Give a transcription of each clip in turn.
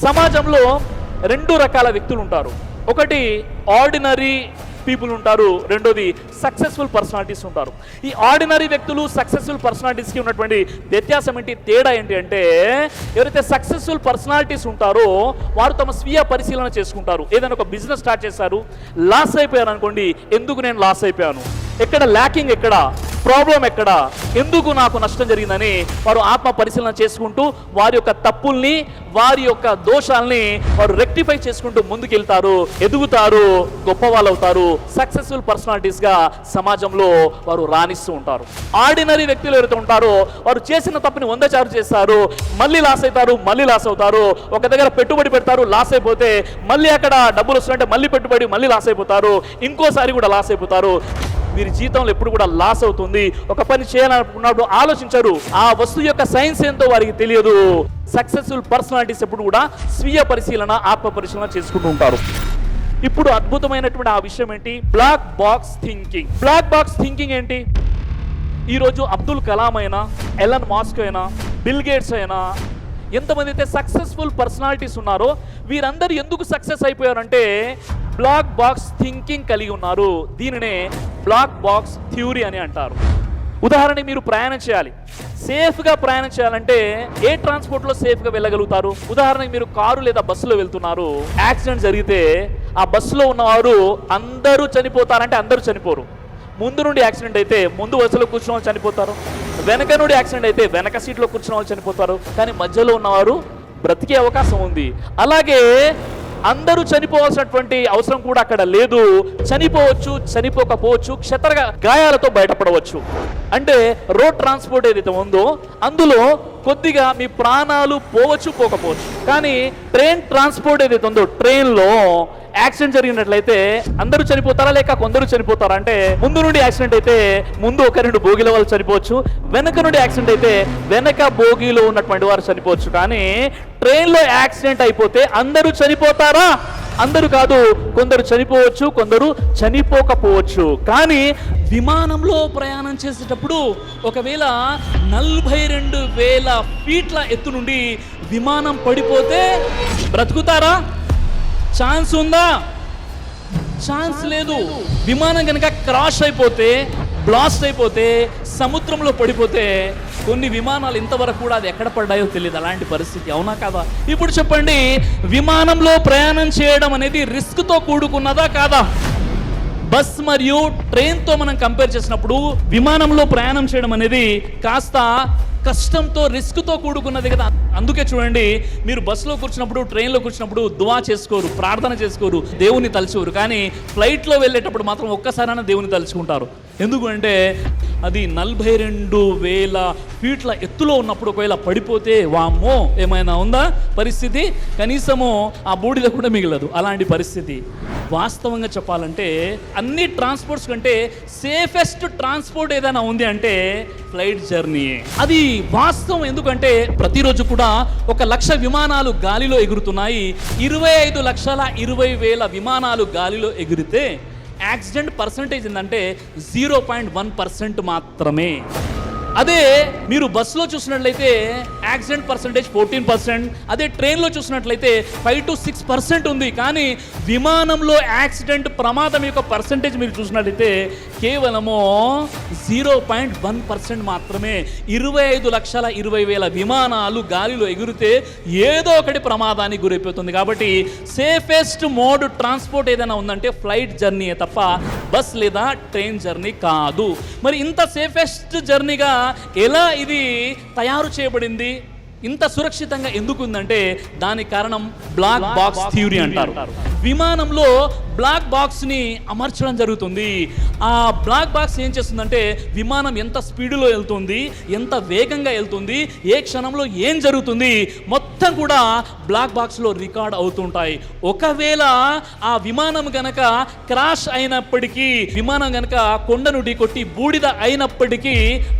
సమాజంలో రెండు రకాల వ్యక్తులు ఉంటారు. ఒకటి ఆర్డినరీ పీపుల్ ఉంటారు, రెండోది సక్సెస్ఫుల్ పర్సనాలిటీస్ ఉంటారు. ఈ ఆర్డినరీ వ్యక్తులు సక్సెస్ఫుల్ పర్సనాలిటీస్కి ఉన్నటువంటి వ్యత్యాసం ఏంటి, తేడా ఏంటి అంటే, ఎవరైతే సక్సెస్ఫుల్ పర్సనాలిటీస్ ఉంటారో వారు తమ స్వీయ పరిశీలన చేసుకుంటారు. ఏదైనా ఒక బిజినెస్ స్టార్ట్ చేశారు, లాస్ అయిపోయారు అనుకోండి, ఎందుకు నేను లాస్ అయిపోయాను, ఎక్కడ ల్యాకింగ్, ఎక్కడ ప్రాబ్లం, ఎక్కడ ఎందుకు నాకు నష్టం జరిగిందని వారు ఆత్మ పరిశీలన చేసుకుంటూ వారి యొక్క తప్పుల్ని, వారి యొక్క దోషాల్ని వారు రెక్టిఫై చేసుకుంటూ ముందుకెళ్తారు, ఎదుగుతారు, గొప్ప వాళ్ళు అవుతారు, సక్సెస్ఫుల్ పర్సనాలిటీస్గా సమాజంలో వారు రాణిస్తూ ఉంటారు. ఆర్డినరీ వ్యక్తులు ఎవరైతే ఉంటారో వారు చేసిన తప్పుని 100 సార్లు చేస్తారు, మళ్ళీ లాస్ అవుతారు, మళ్ళీ లాస్ అవుతారు. ఒక దగ్గర పెట్టుబడి పెడతారు, లాస్ అయిపోతే మళ్ళీ అక్కడ డబ్బులు వస్తుంటే మళ్ళీ పెట్టుబడి, మళ్ళీ లాస్ అయిపోతారు, ఇంకోసారి కూడా లాస్ అయిపోతారు. వీరి జీవితంలో ఎప్పుడు కూడా లాస్ అవుతుంది. ఒక పని చేయాలనుకున్నప్పుడు ఆలోచించరు, ఆ వస్తువు యొక్క సైన్స్ ఏంటో వారికి తెలియదు. సక్సెస్ఫుల్ పర్సనాలిటీస్ ఎప్పుడు కూడా స్వీయ పరిశీలన, ఆత్మ పరిశీలన చేసుకుంటూ ఉంటారు. ఇప్పుడు అద్భుతమైనటువంటి ఆ విషయం ఏంటి, black box thinking. Black box thinking ఏంటి? ఈరోజు అబ్దుల్ కలాం అయినా, ఎలన్ మాస్క్ అయినా, బిల్ గేట్స్ అయినా, ఎంతమంది అయితే సక్సెస్ఫుల్ పర్సనాలిటీస్ ఉన్నారో వీరందరూ ఎందుకు సక్సెస్ అయిపోయారంటే బ్లాక్ బాక్స్ థింకింగ్ కలిగి ఉన్నారు. దీనినే బ్లాక్ బాక్స్ థియరీ అని అంటారు. ఉదాహరణ, మీరు ప్రయాణం చేయాలి, సేఫ్గా ప్రయాణం చేయాలంటే ఏ ట్రాన్స్పోర్ట్లో సేఫ్గా వెళ్ళగలుగుతారు? ఉదాహరణకి మీరు కారు లేదా బస్సులో వెళ్తున్నారు, యాక్సిడెంట్ జరిగితే ఆ బస్సులో ఉన్నవారు అందరూ చనిపోతారంటే అందరూ చనిపోరు. ముందు నుండి యాక్సిడెంట్ అయితే ముందు బస్సులో కూర్చున్న వాళ్ళు చనిపోతారు, వెనక నుండి యాక్సిడెంట్ అయితే వెనక సీట్లో కూర్చున్న వాళ్ళు చనిపోతారు, కానీ మధ్యలో ఉన్నవారు బ్రతికే అవకాశం ఉంది. అలాగే అందరూ చనిపోవాల్సినటువంటి అవసరం కూడా అక్కడ లేదు. చనిపోవచ్చు, చనిపోకపోవచ్చు, గాయాలతో బయటపడవచ్చు. అంటే రోడ్ ట్రాన్స్పోర్ట్ ఏదైతే ఉందో అందులో కొద్దిగా మీ ప్రాణాలు పోవచ్చు, పోకపోవచ్చు. కానీ ట్రైన్ ట్రాన్స్పోర్ట్ ఏదైతే ఉందో, ట్రైన్లో యాక్సిడెంట్ జరిగినట్లయితే అందరూ చనిపోతారా లేక కొందరు చనిపోతారా అంటే, ముందు నుండి యాక్సిడెంట్ అయితే ముందు 1-2 బోగీల వాళ్ళు చనిపోవచ్చు, వెనక నుండి యాక్సిడెంట్ అయితే వెనక బోగీలో ఉన్నటువంటి వారు చనిపోవచ్చు. కానీ ట్రైన్లో యాక్సిడెంట్ అయిపోతే అందరూ చనిపోతారా? అందరూ కాదు, కొందరు చనిపోవచ్చు, కొందరు చనిపోకపోవచ్చు. కానీ విమానంలో ప్రయాణం చేసేటప్పుడు ఒకవేళ 42,000 ఫీట్ల ఎత్తు నుండి విమానం పడిపోతే బ్రతుకుతారా? ఛాన్స్ ఉందా? ఛాన్స్ లేదు. విమానం కనుక క్రాష్ అయిపోతే, బ్లాస్ట్ అయిపోతే, సముద్రంలో పడిపోతే, కొన్ని విమానాలు ఇంతవరకు కూడా అది ఎక్కడ పడ్డాయో తెలియదు. అలాంటి పరిస్థితి, అవునా కాదా? ఇప్పుడు చెప్పండి, విమానంలో ప్రయాణం చేయడం అనేది రిస్క్తో కూడుకున్నదా కాదా? బస్ మరియు ట్రైన్తో మనం కంపేర్ చేసినప్పుడు విమానంలో ప్రయాణం చేయడం అనేది కాస్త కష్టంతో, రిస్క్తో కూడుకున్నది కదా. అందుకే చూడండి, మీరు బస్సులో కూర్చున్నప్పుడు, ట్రైన్లో కూర్చున్నప్పుడు దువా చేసుకోరు, ప్రార్థన చేసుకోరు, దేవుని తలుచుకోరు. కానీ ఫ్లైట్లో వెళ్ళేటప్పుడు మాత్రం ఒక్కసారైనా దేవుని తలుచుకుంటారు. ఎందుకు అంటే అది 42,000 ఫీట్ల ఎత్తులో ఉన్నప్పుడు ఒకవేళ పడిపోతే వామ్మో ఏమైనా ఉందా పరిస్థితి? కనీసము ఆ బూడిద కూడా మిగలదు. అలాంటి పరిస్థితి. వాస్తవంగా చెప్పాలంటే అన్ని ట్రాన్స్పోర్ట్స్ కంటే సేఫెస్ట్ ట్రాన్స్పోర్ట్ ఏదైనా ఉంది అంటే ఫ్లైట్ జర్నీ. అది వాస్తవం. ఎందుకంటే ప్రతిరోజు కూడా 1,00,000 విమానాలు గాలిలో ఎగురుతున్నాయి. 25,20,000 విమానాలు గాలిలో ఎగిరితే యాక్సిడెంట్ పర్సంటేజ్ ఏంటంటే 0.1% మాత్రమే. అదే మీరు బస్సులో చూసినట్లయితే యాక్సిడెంట్ పర్సంటేజ్ 14%, అదే ట్రైన్లో చూసినట్లయితే 5 to 6% ఉంది. కానీ విమానంలో యాక్సిడెంట్ ప్రమాదం యొక్క పర్సంటేజ్ మీరు చూసినట్లయితే కేవలము 0.1% మాత్రమే. 25,20,000 విమానాలు గాలిలో ఎగిరితే ఏదో ఒకటి ప్రమాదానికి గురైపోతుంది. కాబట్టి సేఫెస్ట్ మోడ్ ట్రాన్స్పోర్ట్ ఏదైనా ఉందంటే ఫ్లైట్ జర్నీయే తప్ప బస్ లేదా ట్రైన్ జర్నీ కాదు. మరి ఇంత సేఫెస్ట్ జర్నీగా ఎలా ఇది తయారు చేయబడింది, ఇంత సురక్షితంగా ఎందుకు ఉందంటే దానికి కారణం బ్లాక్ బాక్స్ థియరీ అంటారు. విమానంలో బ్లాక్ బాక్స్ని అమర్చడం జరుగుతుంది. ఆ బ్లాక్ బాక్స్ ఏం చేస్తుందంటే విమానం ఎంత స్పీడ్లో వెళ్తుంది, ఎంత వేగంగా వెళ్తుంది, ఏ క్షణంలో ఏం జరుగుతుంది మొత్తం కూడా బ్లాక్ బాక్స్లో రికార్డ్ అవుతుంటాయి. ఒకవేళ ఆ విమానం గనక క్రాష్ అయినప్పటికీ, విమానం గనక కొండను ఢీకొట్టి బూడిద అయినప్పటికీ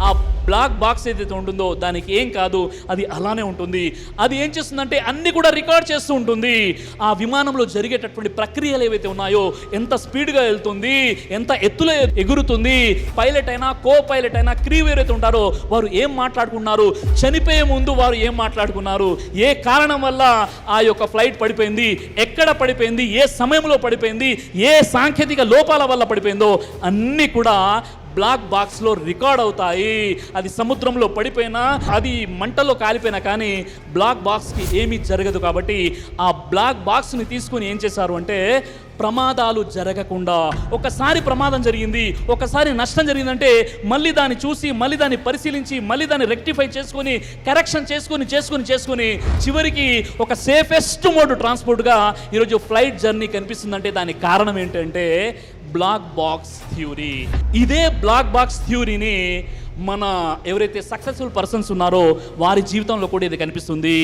ఆ బ్లాక్ బాక్స్ ఏదైతే ఉంటుందో దానికి ఏం కాదు, అది అలానే ఉంటుంది. అది ఏం చేస్తుందంటే అన్ని కూడా రికార్డ్ చేస్తూ ఉంటుంది. ఆ విమానంలో జరిగేటటువంటి ప్రక్రియలు ఏవైతే ఉన్నాయో ఉన్నాయో, ఎంత స్పీడ్గా వెళ్తుంది, ఎంత ఎత్తులో ఎగురుతుంది, పైలట్ అయినా కో పైలట్ అయినా క్రూ ఎవరైతే ఉంటారో వారు ఏం మాట్లాడుకున్నారు, చనిపోయే ముందు వారు ఏం మాట్లాడుకున్నారు, ఏ కారణం వల్ల ఆ యొక్క ఫ్లైట్ పడిపోయింది, ఎక్కడ పడిపోయింది, ఏ సమయంలో పడిపోయింది, ఏ సాంకేతిక లోపాల వల్ల పడిపోయిందో అన్నీ కూడా బ్లాక్ బాక్స్లో రికార్డ్ అవుతాయి. అది సముద్రంలో పడిపోయినా, అది మంటల్లో కాలిపోయినా కానీ బ్లాక్ బాక్స్కి ఏమీ జరగదు. కాబట్టి ఆ బ్లాక్ బాక్స్ని తీసుకుని ఏం చేశారు అంటే ప్రమాదాలు జరగకుండా, ఒకసారి ప్రమాదం జరిగింది, ఒకసారి నష్టం జరిగిందంటే మళ్ళీ దాన్ని చూసి, మళ్ళీ దాన్ని పరిశీలించి, మళ్ళీ దాన్ని రెక్టిఫై చేసుకొని, కరెక్షన్ చేసుకొని చివరికి ఒక సేఫెస్ట్ మోడ్ ట్రాన్స్పోర్ట్గా ఈరోజు ఫ్లైట్ జర్నీ కనిపిస్తుందంటే దానికి కారణం ఏంటంటే బ్లాక్ బాక్స్ థియరీ. ఇదే బ్లాక్ బాక్స్ థియరీని మన ఎవరైతే సక్సెస్ఫుల్ పర్సన్స్ ఉన్నారో వారి జీవితంలో కూడా ఇది కనిపిస్తుంది.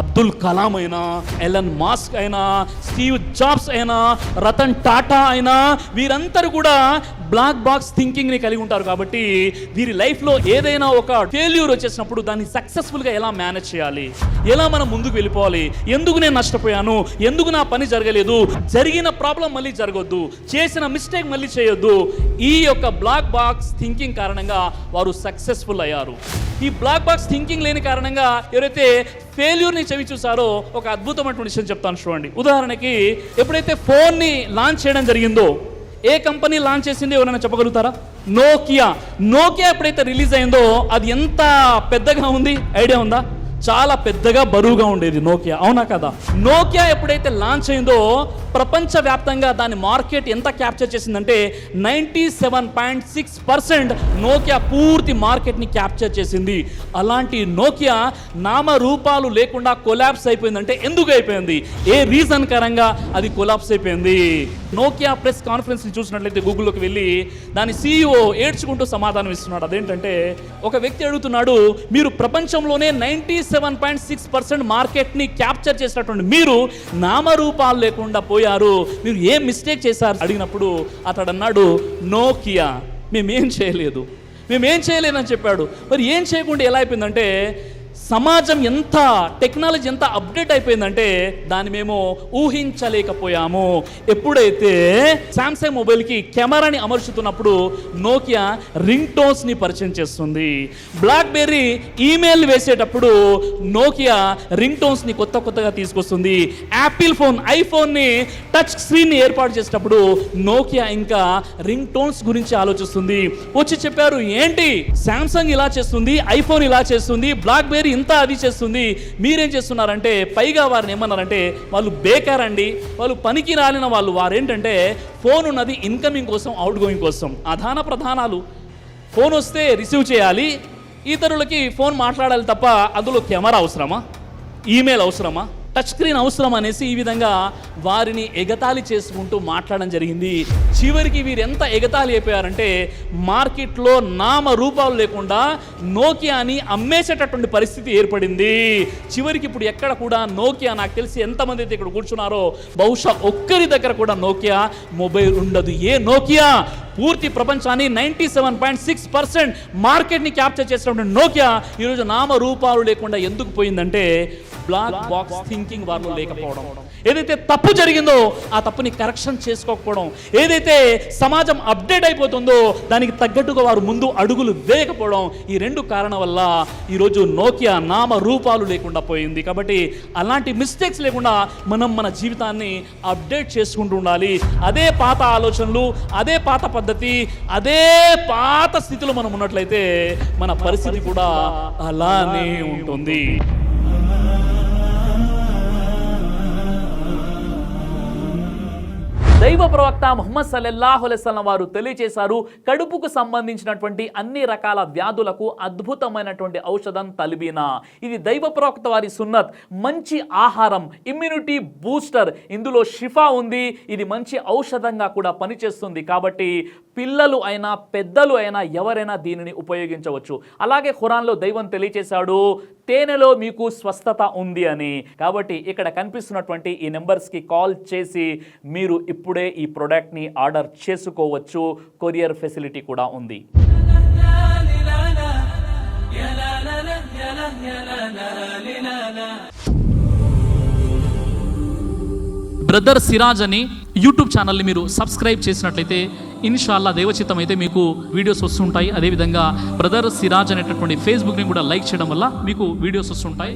అబ్దుల్ కలాం అయినా, ఎలన్ మాస్క్ అయినా, స్టీవ్ జాబ్స్ అయినా, రతన్ టాటా అయినా, వీరందరూ కూడా బ్లాక్ బాక్స్ థింకింగ్ని కలిగి ఉంటారు. కాబట్టి వీరి లైఫ్లో ఏదైనా ఒక ఫెయిల్యూర్ వచ్చేసినప్పుడు దాన్ని సక్సెస్ఫుల్గా ఎలా మేనేజ్ చేయాలి, ఎలా మనం ముందుకు వెళ్ళిపోవాలి, ఎందుకు నేను నష్టపోయాను, ఎందుకు నా పని జరగలేదు, జరిగిన ప్రాబ్లం మళ్ళీ జరగొద్దు, చేసిన మిస్టేక్ మళ్ళీ చేయొద్దు, ఈ యొక్క బ్లాక్ బాక్స్ థింకింగ్ కారణంగా వారు సక్సెస్ఫుల్ అయ్యారు. ఈ బ్లాక్ బాక్స్ థింకింగ్ లేని కారణంగా ఎవరైతే ఫెయిల్యూర్ని చవి చూసారో ఒక అద్భుతమైనటువంటి విషయం చెప్తాను చూడండి. ఉదాహరణకి ఎప్పుడైతే ఫోన్ని లాంచ్ చేయడం జరిగిందో, ఏ కంపెనీ లాంచ్ చేసింది ఎవరైనా చెప్పగలుగుతారా? నోకియా ఎప్పుడైతే రిలీజ్ అయిందో అది ఎంత పెద్దగా ఉంది ఐడియా ఉందా? చాలా పెద్దగా బరువుగా ఉండేది నోకియా, అవునా కదా? నోకియా ఎప్పుడైతే లాంచ్ అయిందో ప్రపంచవ్యాప్తంగా దాని మార్కెట్ ఎంత క్యాప్చర్ చేసిందంటే 97.6% నోకియా పూర్తి మార్కెట్ని క్యాప్చర్ చేసింది. అలాంటి నోకియా నామరూపాలు లేకుండా కొలాప్స్ అయిపోయిందంటే ఎందుకు అయిపోయింది, ఏ రీజన్ కారణంగా అది కొలాప్స్ అయిపోయింది? నోకియా ప్రెస్ కాన్ఫరెన్స్ని చూసినట్లయితే గూగుల్లోకి వెళ్ళి దాని CEO ఏడ్చుకుంటూ సమాధానం ఇస్తున్నాడు. అదేంటంటే ఒక వ్యక్తి అడుగుతున్నాడు, మీరు ప్రపంచంలోనే 97.6% మార్కెట్ని క్యాప్చర్ చేసినటువంటి మీరు నామరూపాలు లేకుండా పోయారు, మీరు ఏం మిస్టేక్ చేశారు అడిగినప్పుడు అతడు అన్నాడు, నోకియా మేమేం చేయలేదని చెప్పాడు. మరి ఏం చేయకుండా ఎలా అయిపోయిందంటే సమాజం ఎంత, టెక్నాలజీ ఎంత అప్డేట్ అయిపోయిందంటే దాన్ని మేము ఊహించలేకపోయాము. ఎప్పుడైతే శాంసంగ్ మొబైల్కి కెమెరాని అమర్చుతున్నప్పుడు నోకియా రింగ్ టోన్స్ని పరిచయం చేస్తుంది, బ్లాక్బెర్రీ ఈమెయిల్ వేసేటప్పుడు నోకియా రింగ్ టోన్స్ని కొత్తగా తీసుకొస్తుంది, యాపిల్ ఫోన్ ఐఫోన్ని టచ్ స్క్రీన్ని ఏర్పాటు చేసేటప్పుడు నోకియా ఇంకా రింగ్ టోన్స్ గురించి ఆలోచిస్తుంది. వచ్చి చెప్పారు, ఏంటి శాంసంగ్ ఇలా చేస్తుంది, ఐఫోన్ ఇలా చేస్తుంది, బ్లాక్బెర్రీ ఇంత అది చేస్తుంది, మీరేం చేస్తున్నారంటే పైగా వారిని ఏమన్నారంటే వాళ్ళు బేకార్ అండి, వాళ్ళు పనికి రాలిన వాళ్ళు, వారేంటంటే ఫోన్ ఉన్నది ఇన్కమింగ్ కోసం, అవుట్ గోయింగ్ కోసం, అధాన ప్రధానాలు. ఫోన్ వస్తే రిసీవ్ చేయాలి, ఇతరులకి ఫోన్ మాట్లాడాలి తప్ప అందులో కెమెరా అవసరమా, ఈమెయిల్ అవసరమా, టచ్ స్క్రీన్ అవసరం అనేసి ఈ విధంగా వారిని ఎగతాళి చేసుకుంటూ మాట్లాడడం జరిగింది. చివరికి వీరు ఎంత ఎగతాళి అయిపోయారంటే మార్కెట్లో నామరూపాలు లేకుండా నోకియాని అమ్మేసేటటువంటి పరిస్థితి ఏర్పడింది. చివరికి ఇప్పుడు ఎక్కడ కూడా నోకియా, నాకు తెలిసి ఎంతమంది అయితే ఇక్కడ కూర్చున్నారో బహుశా ఒక్కరి దగ్గర కూడా నోకియా మొబైల్ ఉండదు. ఏ నోకియా పూర్తి ప్రపంచాన్ని 97.6% మార్కెట్ని క్యాప్చర్ చేసినటువంటి నోకియా ఈరోజు నామరూపాలు లేకుండా ఎందుకు పోయిందంటే బ్లాక్ బాక్స్ థింకింగ్ వారిలో లేకపోవడం, ఏదైతే తప్పు జరిగిందో ఆ తప్పుని కరెక్షన్ చేసుకోకపోవడం, ఏదైతే సమాజం అప్డేట్ అయిపోతుందో దానికి తగ్గట్టుగా వారు ముందు అడుగులు వేయకపోవడం, ఈ రెండు కారణం వల్ల ఈరోజు నోకియా నామరూపాలు లేకుండా పోయింది. కాబట్టి అలాంటి మిస్టేక్స్ లేకుండా మనం మన జీవితాన్ని అప్డేట్ చేసుకుంటూ ఉండాలి. అదే పాత ఆలోచనలు, అదే పాత పద్ధతి, అదే పాత స్థితిలో మనం ఉన్నట్లయితే మన పరిస్థితి కూడా అలానే ఉంటుంది. దైవ ప్రవక్త ముహమ్మద్ సల్లల్లాహు అలైహి వసల్లం వారు తెలియజేశారు, కడుపుకు సంబంధించినటువంటి అన్ని రకాల వ్యాధులకు అద్భుతమైనటువంటి ఔషధం తల్బీనా. ఇది దైవ ప్రవక్త వారి సున్నత్, మంచి ఆహారం, ఇమ్యూనిటీ బూస్టర్, ఇందులో షిఫా ఉంది, ఇది మంచి ఔషధంగా కూడా పనిచేస్తుంది. కాబట్టి పిల్లలు అయినా పెద్దలు అయినా ఎవరైనా దీనిని ఉపయోగించవచ్చు. అలాగే ఖురాన్లో దైవం తెలియజేశాడు, తేనెలో మీకు స్వస్థత ఉంది అని. కాబట్టి ఇక్కడ కనిపిస్తున్నటువంటి ఈ నెంబర్స్కి కాల్ చేసి మీరు ఇప్పుడే ఈ ప్రోడక్ట్ని ఆర్డర్ చేసుకోవచ్చు. కొరియర్ ఫెసిలిటీ కూడా ఉంది. బ్రదర్ సిరాజ్ అని యూట్యూబ్ ఛానల్ని మీరు సబ్స్క్రైబ్ చేసినట్లయితే ఇన్షాల్లా దేవచిత్తం అయితే మీకు వీడియోస్ వస్తుంటాయి. అదేవిధంగా బ్రదర్ సిరాజ్ అనేటటువంటి ఫేస్బుక్ని కూడా లైక్ చేయడం వల్ల మీకు వీడియోస్ వస్తుంటాయి.